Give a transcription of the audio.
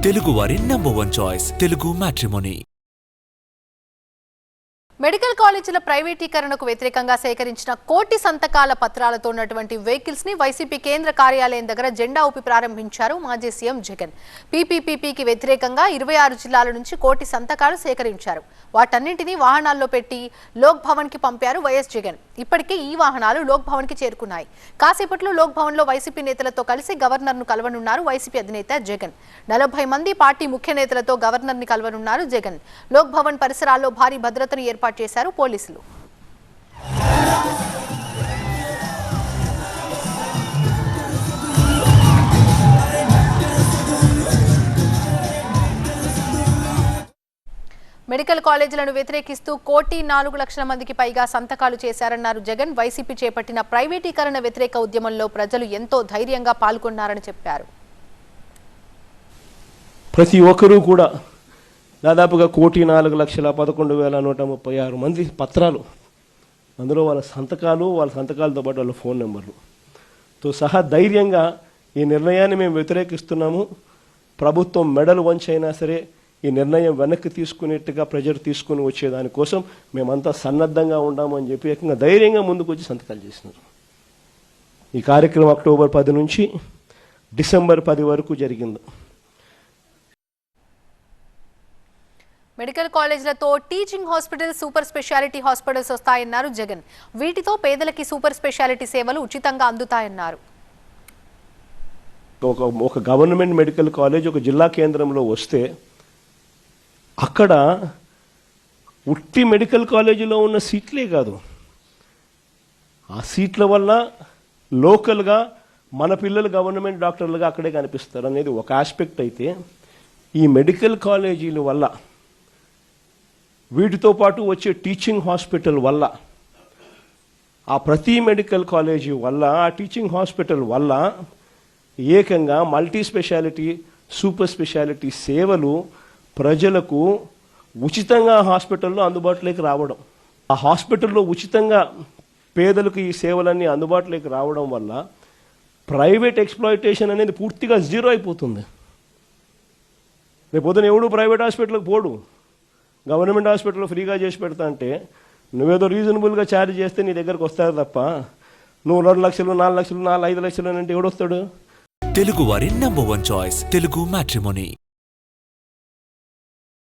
తెలుగువారి #1 choice Telugu matrimony. Medical కాలేజీల ప్రైవేటీకరణకు వ్యతిరేకంగా సేకరించిన కోటి సంతకాల పత్రాలతో ఉన్నటువంటి వెహికల్స్ ని వైసీపీ కేంద్ర కార్యాలయం దగ్గర జెండా ఊపి ప్రారంభించారు మాజీ సీఎం జగన్. పీపీపీకి వ్యతిరేకంగా 26 జిల్లాల నుంచి కోటి సంతకాలు సేకరించారు. వాటన్నింటినీ వాహనాల్లో పెట్టి లోక్ భవన్ కి పంపారు వైఎస్ జగన్. ఇప్పటికే ఈ వాహనాలు లోక్ భవన్ కి చేరుకున్నాయి. కాసేపట్లో లోక్ భవన్ లో వైసీపీ నేతలతో కలిసి గవర్నర్ ను కలవనున్నారు వైసీపీ అధినేత జగన్. 40 మంది పార్టీ ముఖ్య నేతలతో గవర్నర్ ని కలవనున్నారు జగన్. లోక్ భవన్ పరిసరాల్లో భారీ భద్రతను ఏర్పాటు చేశారు పోలీసులు. మెడికల్ కాలేజీలను వ్యతిరేకిస్తూ 1,04,00,000 మందికి పైగా సంతకాలు చేశారన్నారు జగన్. వైసీపీ చేపట్టిన ప్రైవేటీకరణ వ్యతిరేక ఉద్యమంలో ప్రజలు ఎంతో ధైర్యంగా పాల్గొన్నారని చెప్పారు. ప్రతి ఒక్కరూ కూడా దాదాపుగా 1,04,11,136 మంది పత్రాలు, అందులో వాళ్ళ సంతకాలతో పాటు వాళ్ళ ఫోన్ నెంబర్లతో సహా ధైర్యంగా ఈ నిర్ణయాన్ని మేము వ్యతిరేకిస్తున్నాము, ప్రభుత్వం మెడలు వంచైనా సరే ఈ నిర్ణయం వెనక్కి తీసుకునేట్టుగా ప్రజలు తీసుకుని వచ్చేదానికోసం మేమంతా సన్నద్ధంగా ఉన్నామని చెప్పి ఏకంగా ధైర్యంగా ముందుకు వచ్చి సంతకాలు చేసినారు. ఈ కార్యక్రమం అక్టోబర్ 10 నుంచి డిసెంబర్ 10 వరకు జరిగింది. మెడికల్ కాలేజీలతో teaching hospital, super speciality hospitals వస్తాయన్నారు జగన్. వీటితో పేదలకి సూపర్ స్పెషాలిటీ సేవలు ఉచితంగా అందుతాయన్నారు. ఒక గవర్నమెంట్ మెడికల్ కాలేజ్ ఒక జిల్లా కేంద్రంలో వస్తే అక్కడ ఉట్టి మెడికల్ కాలేజీలో ఉన్న సీట్లే కాదు, ఆ సీట్ల వల్ల లోకల్గా మన పిల్లలు గవర్నమెంట్ డాక్టర్లుగా అక్కడే కనిపిస్తారు అనేది ఒక ఆస్పెక్ట్ అయితే, ఈ మెడికల్ కాలేజీల వల్ల వీటితో పాటు వచ్చే టీచింగ్ హాస్పిటల్ వల్ల, ఆ ప్రతి మెడికల్ కాలేజీ వల్ల, ఆ టీచింగ్ హాస్పిటల్ వల్ల ఏకంగా మల్టీ స్పెషాలిటీ, సూపర్ స్పెషాలిటీ సేవలు ప్రజలకు ఉచితంగా హాస్పిటల్లో అందుబాటులోకి రావడం, ఆ హాస్పిటల్లో ఉచితంగా పేదలకు ఈ సేవలన్నీ అందుబాటులోకి రావడం వల్ల ప్రైవేట్ ఎక్స్‌ప్లాయిటేషన్ అనేది పూర్తిగా జీరో అయిపోతుంది. రేపు పొద్దున ఎవడు ప్రైవేట్ హాస్పిటల్కి పోడు, గవర్నమెంట్ హాస్పిటల్లో ఫ్రీగా చేసి పెడతా అంటే నువ్వేదో రీజనబుల్గా ఛార్జ్ చేస్తే నీ దగ్గరకు వస్తారు తప్ప, నువ్వు 2 లక్షలు 4 లక్షలు 5 లక్షలు అంటే ఎవడొస్తాడు? తెలుగువారి #1 చాయిస్ తెలుగు మ్యాట్రిమోనీ.